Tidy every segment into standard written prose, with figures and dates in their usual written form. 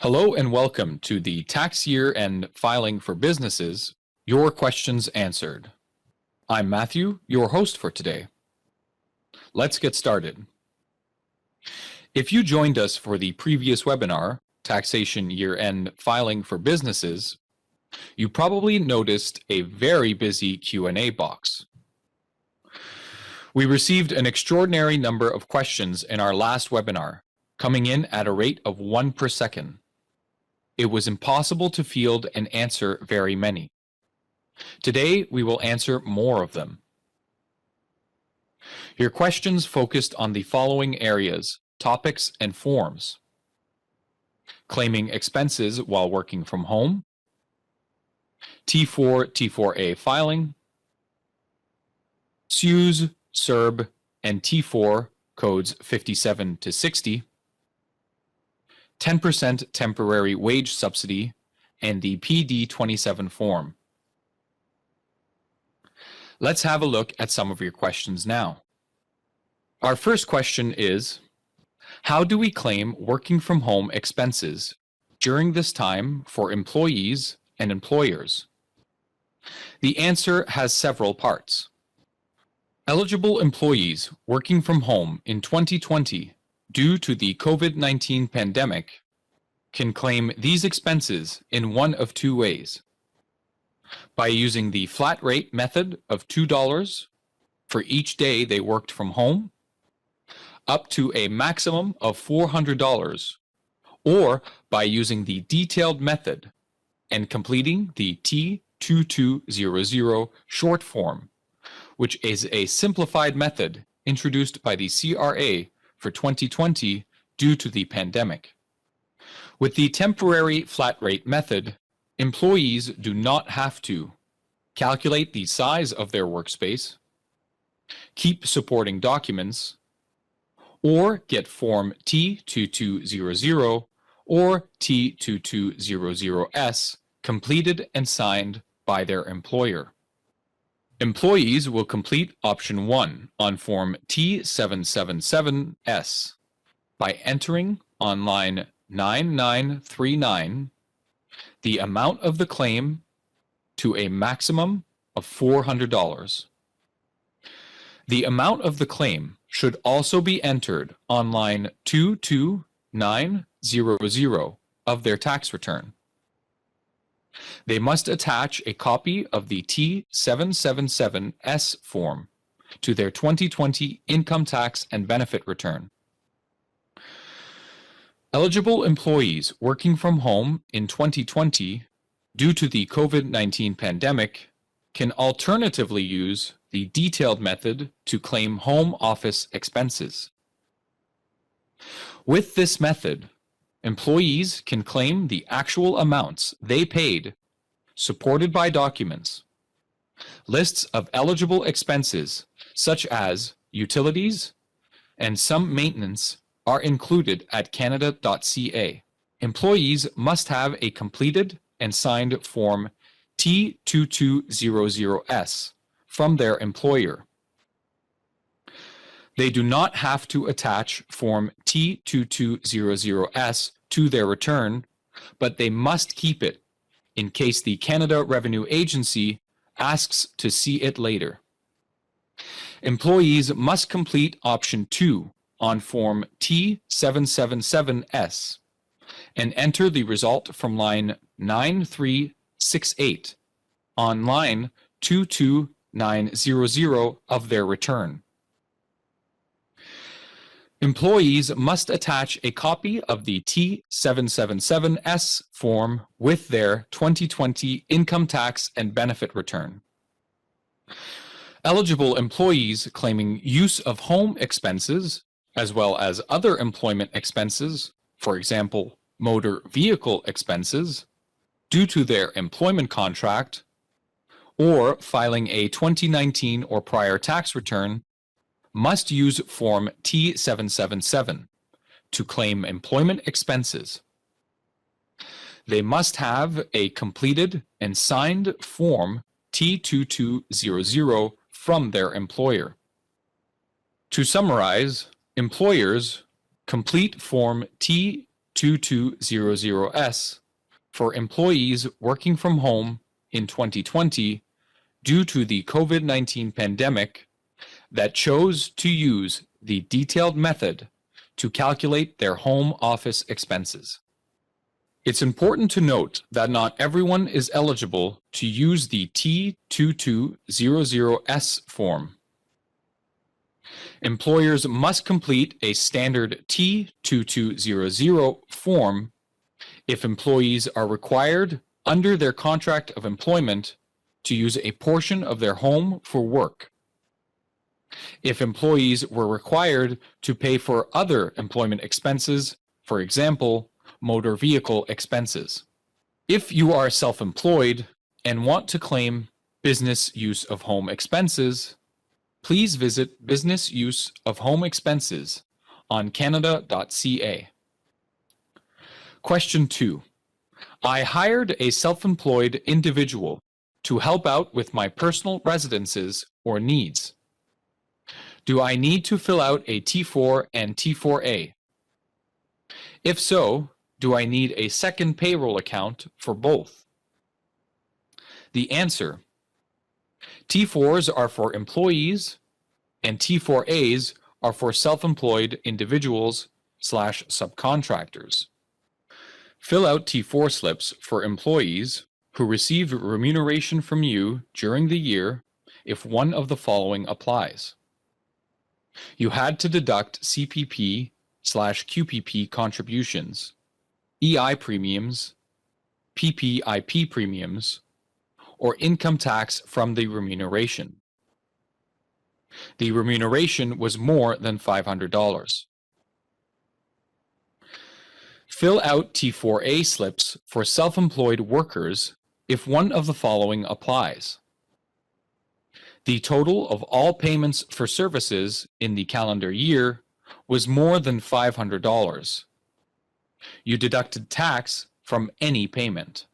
Hello and welcome to the Tax Year End Filing for Businesses, Your Questions Answered. I'm Matthew, your host for today. Let's get started. If you joined us for the previous webinar, Taxation Year End Filing for Businesses, you probably noticed a very busy Q&A box. We received an extraordinary number of questions in our last webinar, coming in at a rate of 1 per second. It was impossible to field and answer very many. Today, we will answer more of them. Your questions focused on the following areas, topics, and forms: claiming expenses while working from home, T4, T4A filing, CEWS, CERB, and T4 codes 57 to 60, 10% temporary wage subsidy, and the PD27 form. Let's have a look at some of your questions now. Our first question is, how do we claim working from home expenses during this time for employees and employers? The answer has several parts. Eligible employees working from home in 2020 due to the COVID-19 pandemic can claim these expenses in one of two ways: by using the flat rate method of $2 for each day they worked from home, up to a maximum of $400, or by using the detailed method and completing the T2200 short form, which is a simplified method introduced by the CRA for 2020 due to the pandemic. With the temporary flat rate method, employees do not have to calculate the size of their workspace, keep supporting documents, or get Form T2200 or T2200S completed and signed by their employer. Employees will complete option 1 on Form T777S by entering on line 9939 the amount of the claim to a maximum of $400. The amount of the claim should also be entered on line 22900 of their tax return. They must attach a copy of the T777S form to their 2020 income tax and benefit return. Eligible employees working from home in 2020 due to the COVID-19 pandemic can alternatively use the detailed method to claim home office expenses. With this method, employees can claim the actual amounts they paid, supported by documents. Lists of eligible expenses, such as utilities and some maintenance, are included at canada.ca. Employees must have a completed and signed Form T2200S from their employer. They do not have to attach Form T2200S to their return, but they must keep it in case the Canada Revenue Agency asks to see it later. Employees must complete option 2 on Form T777S and enter the result from line 9368 on line 22900 of their return. Employees must attach a copy of the T777S form with their 2020 income tax and benefit return. Eligible employees claiming use of home expenses, as well as other employment expenses, for example, motor vehicle expenses, due to their employment contract, or filing a 2019 or prior tax return, must use Form T777 to claim employment expenses. They must have a completed and signed Form T2200 from their employer. To summarize, employers complete Form T2200S for employees working from home in 2020 due to the COVID-19 pandemic that chose to use the detailed method to calculate their home office expenses. It's important to note that not everyone is eligible to use the T2200S form. Employers must complete a standard T2200 form if employees are required under their contract of employment to use a portion of their home for work. If employees were required to pay for other employment expenses, for example, motor vehicle expenses. If you are self-employed and want to claim business use of home expenses, please visit Business Use of Home Expenses on canada.ca. Question 2. I hired a self-employed individual to help out with my personal residences or needs. Do I need to fill out a T4 and T4A? If so, do I need a second payroll account for both? The answer: T4s are for employees and T4As are for self-employed individuals/subcontractors. Fill out T4 slips for employees who received remuneration from you during the year if one of the following applies. You had to deduct CPP/QPP contributions, EI premiums, PPIP premiums, or income tax from the remuneration. The remuneration was more than $500. Fill out T4A slips for self-employed workers if one of the following applies. The total of all payments for services in the calendar year was more than $500. You deducted tax from any payment.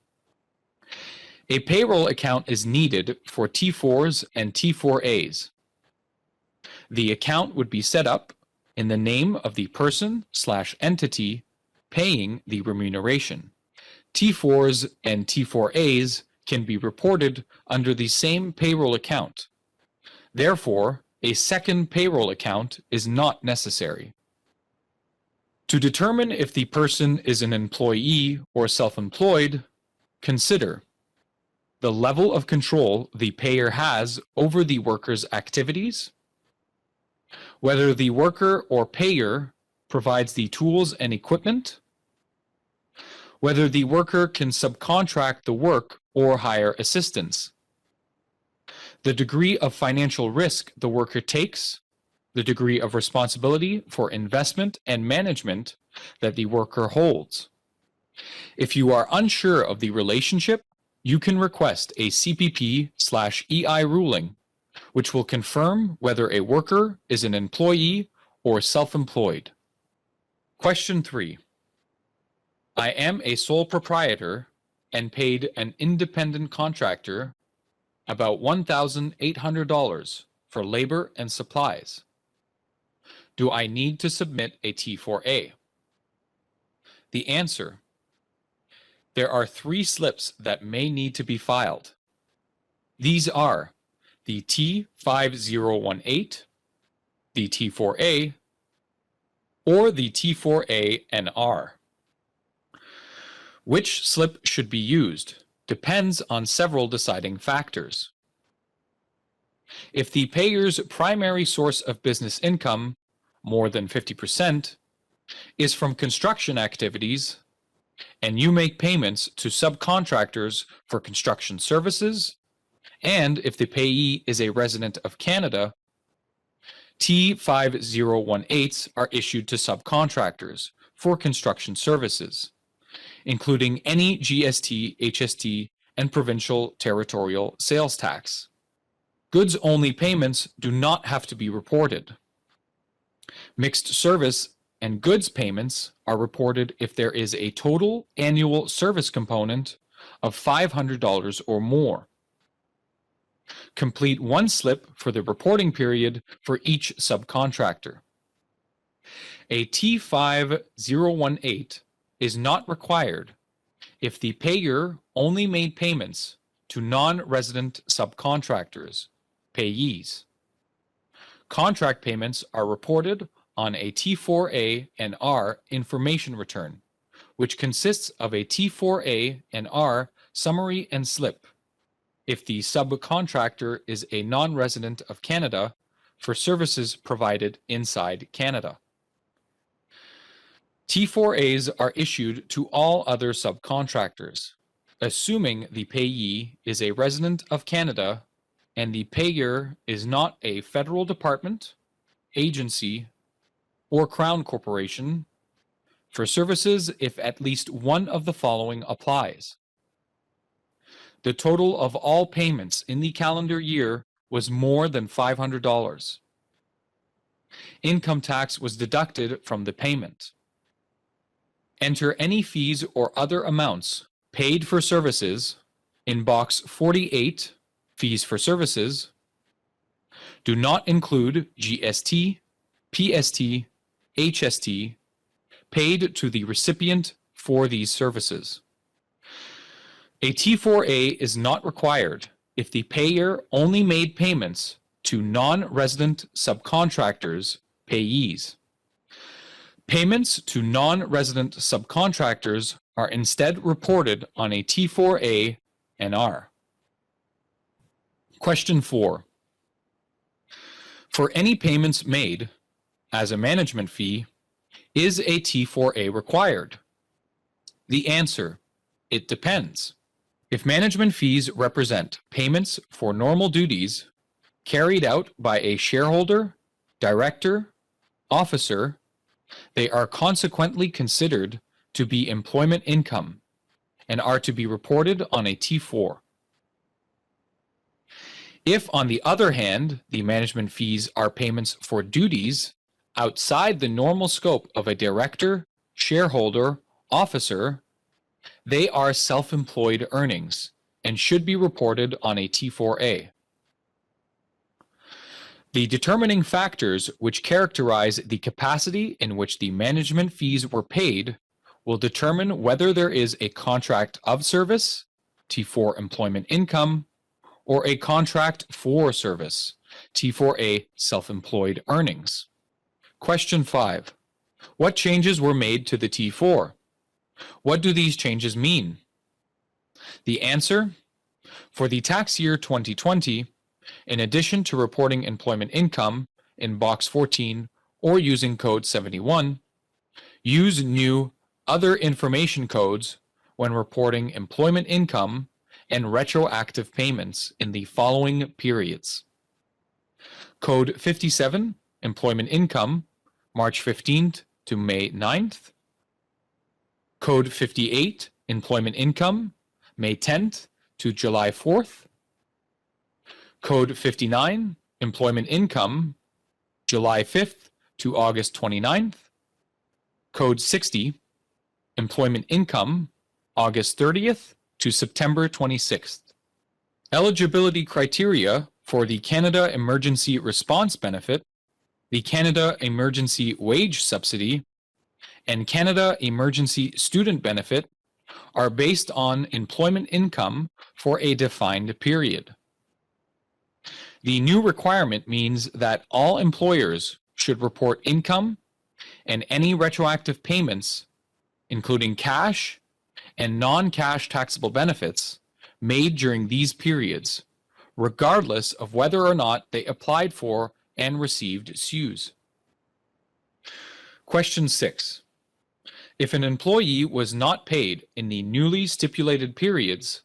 A payroll account is needed for T4s and T4As. The account would be set up in the name of the person/entity paying the remuneration. T4s and T4As can be reported under the same payroll account. Therefore, a second payroll account is not necessary. To determine if the person is an employee or self-employed, consider the level of control the payer has over the worker's activities, whether the worker or payer provides the tools and equipment, whether the worker can subcontract the work or hire assistance, the degree of financial risk the worker takes, the degree of responsibility for investment and management that the worker holds. If you are unsure of the relationship, you can request a CPP/EI ruling, which will confirm whether a worker is an employee or self-employed. Question 3. I am a sole proprietor and paid an independent contractor about $1,800 for labor and supplies. Do I need to submit a T4A? The answer: there are 3 slips that may need to be filed. These are the T5018, the T4A, or the T4A-NR. Which slip should be used depends on several deciding factors. If the payer's primary source of business income, more than 50%, is from construction activities, and you make payments to subcontractors for construction services, and if the payee is a resident of Canada, T5018s are issued to subcontractors for construction services, including any GST, HST, and provincial territorial sales tax. Goods-only payments do not have to be reported. Mixed service and goods payments are reported if there is a total annual service component of $500 or more. Complete one slip for the reporting period for each subcontractor. A T5018 is not required if the payer only made payments to non-resident subcontractors, payees. Contract payments are reported on a T4A and R information return, which consists of a T4A and R summary and slip if the subcontractor is a non-resident of Canada for services provided inside Canada. T4As are issued to all other subcontractors, assuming the payee is a resident of Canada and the payer is not a federal department, agency, or Crown Corporation, for services if at least one of the following applies. The total of all payments in the calendar year was more than $500. Income tax was deducted from the payment. Enter any fees or other amounts paid for services in box 48, fees for services. Do not include GST, PST, HST, paid to the recipient for these services. A T4A is not required if the payer only made payments to non-resident subcontractors, payees. Payments to non-resident subcontractors are instead reported on a T4A and R. Question 4. For any payments made as a management fee, is a T4A required? The answer: it depends. If management fees represent payments for normal duties carried out by a shareholder, director, officer, they are consequently considered to be employment income and are to be reported on a T4. If, on the other hand, the management fees are payments for duties outside the normal scope of a director, shareholder, officer, they are self-employed earnings and should be reported on a T4A. The determining factors which characterize the capacity in which the management fees were paid will determine whether there is a contract of service, T4 employment income, or a contract for service, T4A self-employed earnings. Question 5. What changes were made to the T4? What do these changes mean? The answer: for the tax year 2020, in addition to reporting employment income in box 14 or using code 71, use new other information codes when reporting employment income and retroactive payments in the following periods. Code 57, employment income, March 15th to May 9th. Code 58, employment income, May 10th to July 4th. Code 59, employment income, July 5th to August 29th. Code 60, employment income, August 30th to September 26th. Eligibility criteria for the Canada Emergency Response Benefit, the Canada Emergency Wage Subsidy, and Canada Emergency Student Benefit are based on employment income for a defined period. The new requirement means that all employers should report income and any retroactive payments, including cash and non-cash taxable benefits, made during these periods, regardless of whether or not they applied for and received CEWS. Question 6. If an employee was not paid in the newly stipulated periods,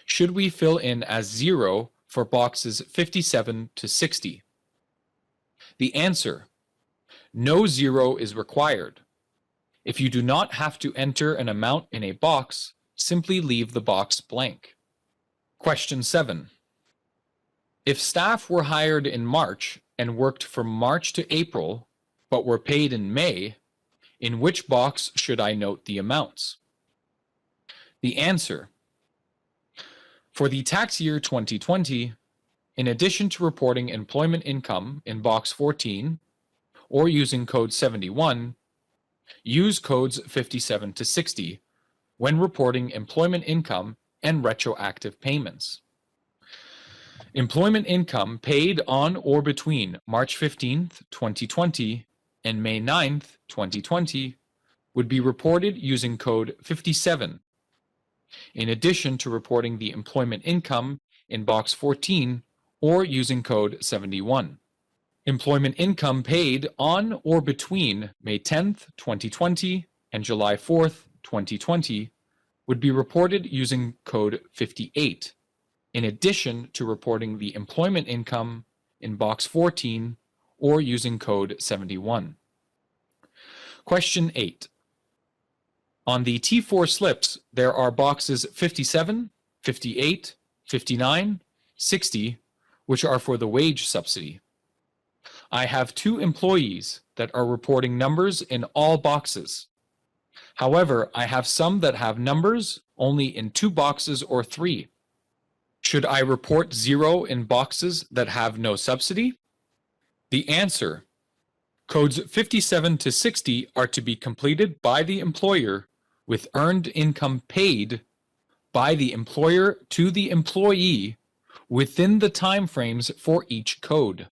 should we fill in as 0 for boxes 57 to 60? The answer: no 0 is required. If you do not have to enter an amount in a box, simply leave the box blank. Question 7. If staff were hired in March and worked from March to April, but were paid in May, in which box should I note the amounts? The answer: for the tax year 2020, in addition to reporting employment income in box 14 or using code 71, Use codes 57 to 60 when reporting employment income and retroactive payments. Employment income paid on or between March 15th, 2020 and May 9th, 2020 would be reported using code 57, in addition to reporting the employment income in box 14 or using code 71. Employment income paid on or between May 10th, 2020 and July 4th, 2020 would be reported using code 58, in addition to reporting the employment income in box 14 or using code 71. Question 8. On the T4 slips, there are boxes 57, 58, 59, 60, which are for the wage subsidy. I have 2 employees that are reporting numbers in all boxes. However, I have some that have numbers only in 2 boxes or 3. Should I report 0 in boxes that have no subsidy? The answer: codes 57 to 60 are to be completed by the employer with earned income paid by the employer to the employee within the timeframes for each code.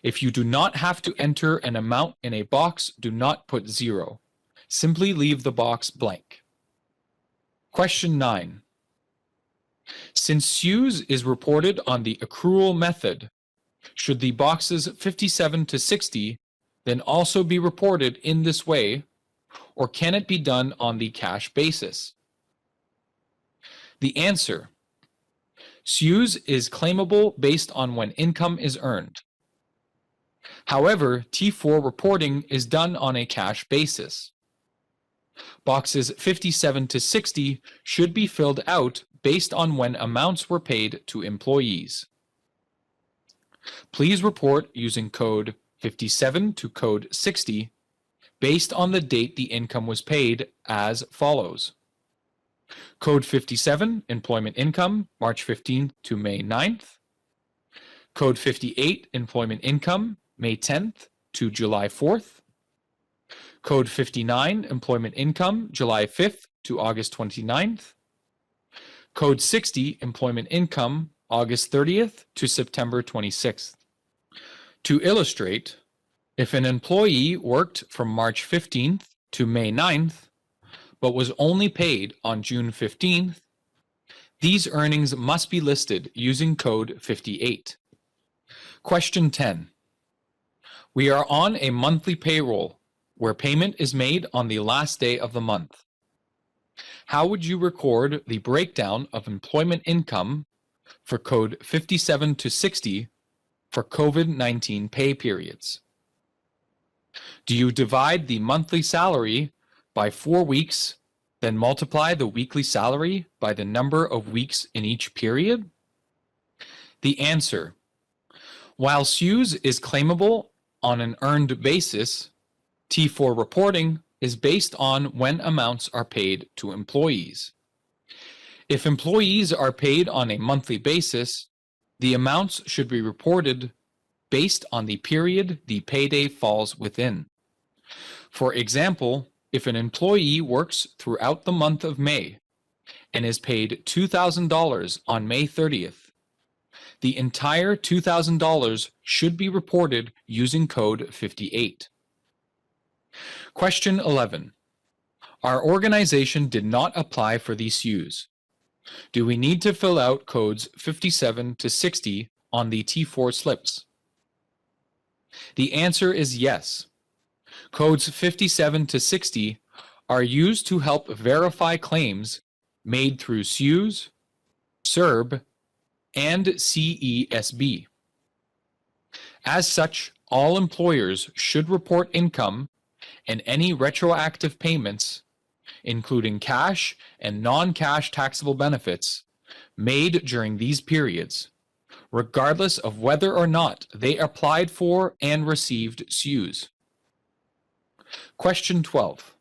If you do not have to enter an amount in a box, do not put 0. Simply leave the box blank. Question 9. Since CEWS is reported on the accrual method, should the boxes 57 to 60 then also be reported in this way, or can it be done on the cash basis? The answer: CEWS is claimable based on when income is earned. However, T4 reporting is done on a cash basis. Boxes 57 to 60 should be filled out based on when amounts were paid to employees. Please report using code 57 to code 60 based on the date the income was paid as follows. Code 57, employment income, March 15th to May 9th. Code 58, employment income, May 10th to July 4th. Code 59, employment income, July 5th to August 29th. Code 60, employment income, August 30th to September 26th. To illustrate, if an employee worked from March 15th to May 9th, but was only paid on June 15th, these earnings must be listed using code 58. Question 10. We are on a monthly payroll where payment is made on the last day of the month. How would you record the breakdown of employment income for code 57 to 60 for COVID-19 pay periods? Do you divide the monthly salary by 4 weeks, then multiply the weekly salary by the number of weeks in each period? The answer: while CEWS is claimable on an earned basis, T4 reporting is based on when amounts are paid to employees. If employees are paid on a monthly basis, the amounts should be reported based on the period the payday falls within. For example, if an employee works throughout the month of May and is paid $2,000 on May 30th, the entire $2,000 should be reported using code 58. Question 11. Our organization did not apply for these CEWS. Do we need to fill out codes 57 to 60 on the T4 slips? The answer is yes. Codes 57 to 60 are used to help verify claims made through CEWS, CERB, and CESB. As such, all employers should report income and any retroactive payments, including cash and non-cash taxable benefits, made during these periods, regardless of whether or not they applied for and received CEWS. Question 12.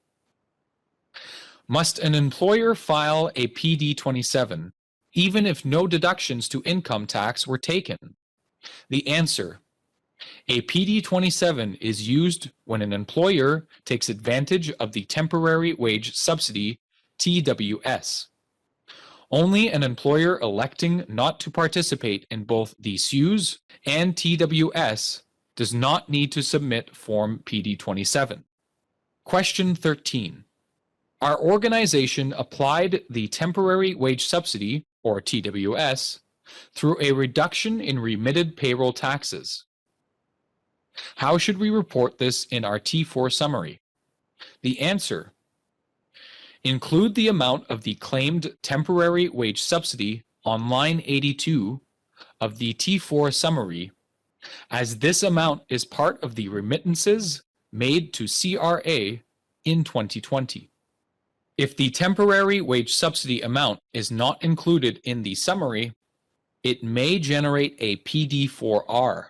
Must an employer file a PD-27 even if no deductions to income tax were taken? The answer: A PD-27 is used when an employer takes advantage of the Temporary Wage Subsidy, TWS. Only an employer electing not to participate in both the CEWS and TWS does not need to submit Form PD-27. Question 13. Our organization applied the Temporary Wage Subsidy, or TWS, through a reduction in remitted payroll taxes. How should we report this in our T4 summary? The answer: include the amount of the claimed temporary wage subsidy on line 82 of the T4 summary, as this amount is part of the remittances made to CRA in 2020. If the temporary wage subsidy amount is not included in the summary, it may generate a PD4R,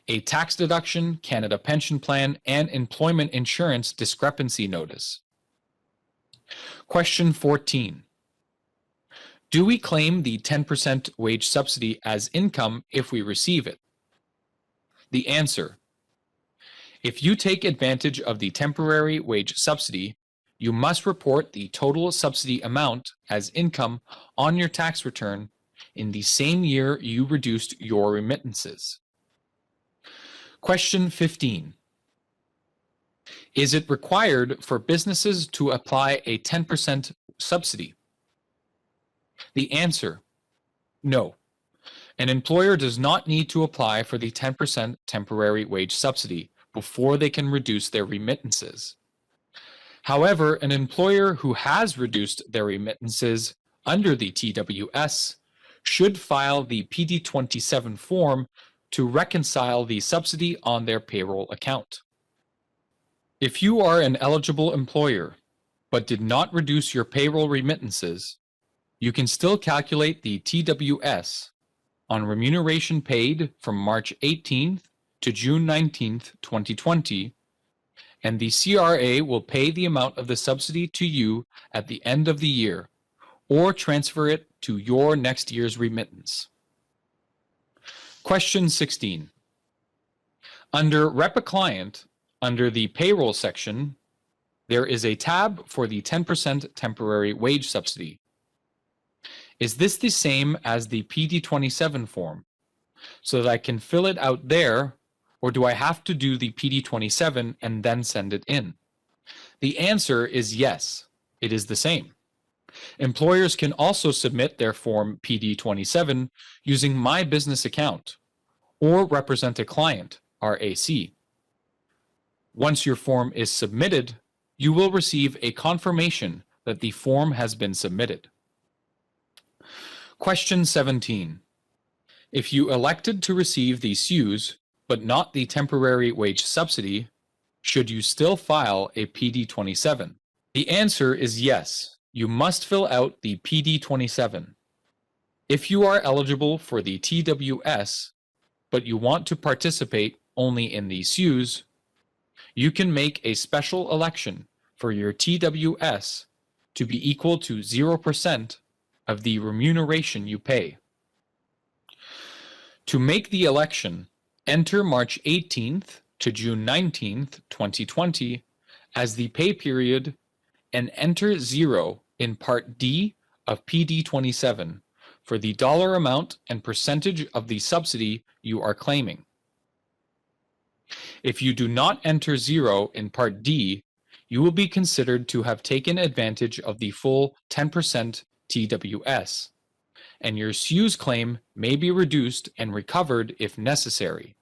a tax deduction, Canada Pension Plan, and employment insurance discrepancy notice. Question 14. Do we claim the 10% wage subsidy as income if we receive it? The answer: if you take advantage of the temporary wage subsidy, you must report the total subsidy amount as income on your tax return in the same year you reduced your remittances. Question 15. Is it required for businesses to apply a 10% subsidy? The answer: no. An employer does not need to apply for the 10% temporary wage subsidy before they can reduce their remittances. However, an employer who has reduced their remittances under the TWS should file the PD-27 form to reconcile the subsidy on their payroll account. If you are an eligible employer but did not reduce your payroll remittances, you can still calculate the TWS on remuneration paid from March 18th to June 19th, 2020, and the CRA will pay the amount of the subsidy to you at the end of the year or transfer it to your next year's remittance. Question 16. Under Rep a Client, under the Payroll section, there is a tab for the 10% temporary wage subsidy. Is this the same as the PD-27 form, so that I can fill it out there, or do I have to do the PD-27 and then send it in? The answer is yes, it is the same. Employers can also submit their form PD-27 using My Business Account or Represent a Client, RAC. Once your form is submitted, you will receive a confirmation that the form has been submitted. Question 17. If you elected to receive the CEWS but not the temporary wage subsidy, should you still file a PD-27? The answer is yes. You must fill out the PD-27. If you are eligible for the TWS, but you want to participate only in the CEWS, you can make a special election for your TWS to be equal to 0% of the remuneration you pay. To make the election, enter March 18th to June 19th, 2020 as the pay period and enter 0 in Part D of PD-27 for the dollar amount and percentage of the subsidy you are claiming. If you do not enter 0 in Part D, you will be considered to have taken advantage of the full 10% TWS, and your CEWS claim may be reduced and recovered if necessary.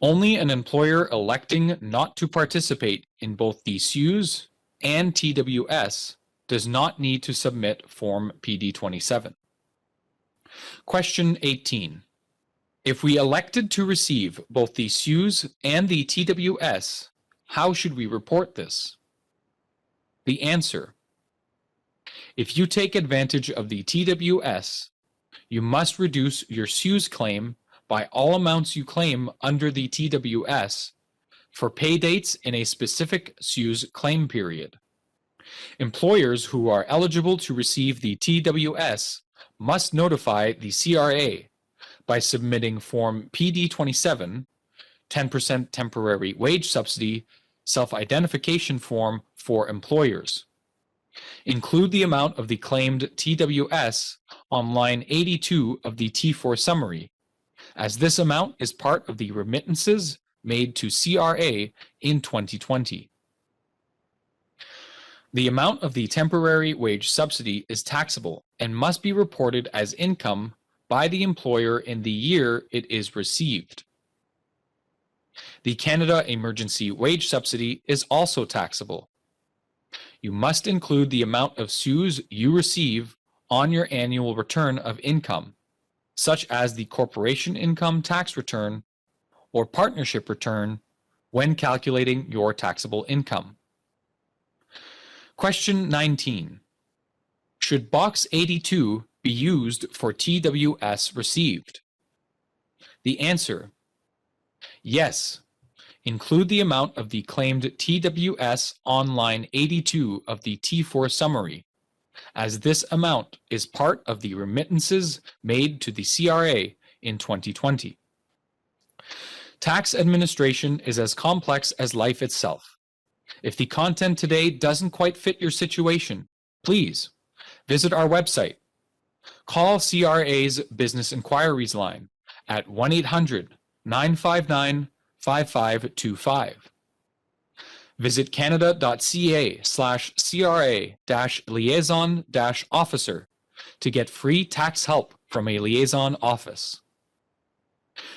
Only an employer electing not to participate in both the CEWS and TWS does not need to submit Form PD-27. Question 18. If we elected to receive both the CEWS and the TWS, how should we report this? The answer: if you take advantage of the TWS, you must reduce your CEWS claim by all amounts you claim under the TWS for pay dates in a specific CEWS claim period. Employers who are eligible to receive the TWS must notify the CRA by submitting Form PD-27 10% temporary wage subsidy self-identification form for employers. Include the amount of the claimed TWS on line 82 of the T4 summary, as this amount is part of the remittances made to CRA in 2020. The amount of the temporary wage subsidy is taxable and must be reported as income by the employer in the year it is received. The Canada Emergency Wage Subsidy is also taxable. You must include the amount of CEWS you receive on your annual return of income, such as the corporation income tax return or partnership return, when calculating your taxable income. Question 19. Should Box 82 be used for TWS received? The answer: yes. Include the amount of the claimed TWS on line 82 of the T4 summary, as this amount is part of the remittances made to the CRA in 2020. Tax administration is as complex as life itself. If the content today doesn't quite fit your situation, please visit our website. Call CRA's Business Inquiries line at 1-800-959-5525. Visit canada.ca/CRA-liaison-officer to get free tax help from a liaison office.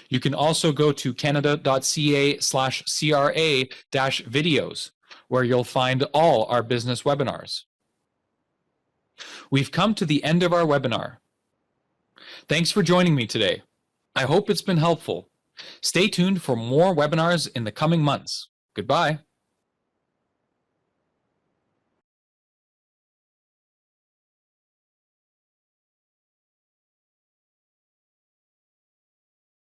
You can also go to canada.ca/CRA-videos, where you'll find all our business webinars. We've come to the end of our webinar. Thanks for joining me today. I hope it's been helpful. Stay tuned for more webinars in the coming months. Goodbye.